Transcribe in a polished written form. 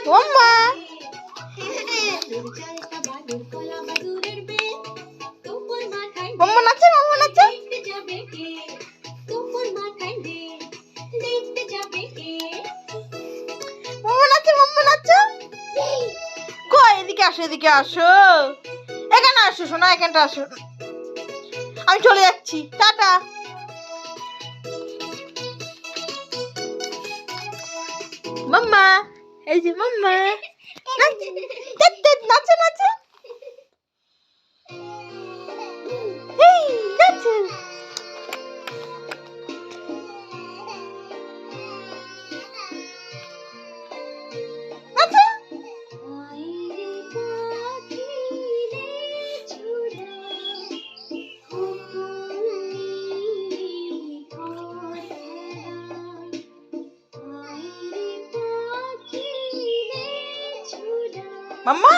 মাম্মা মাম্মা নাচে মাম্মা নাচে মাম্মা নাচে মাম্মা নাচে কই এদিকে আসো এদিকে আসো এখানে আসো শোনা এখানটা আসো আমি চলে যাচ্ছি টাটা মাম্মা এই যে মাম্মা নাচে নাচে নাচে এই নাচে নাচে মাম্মা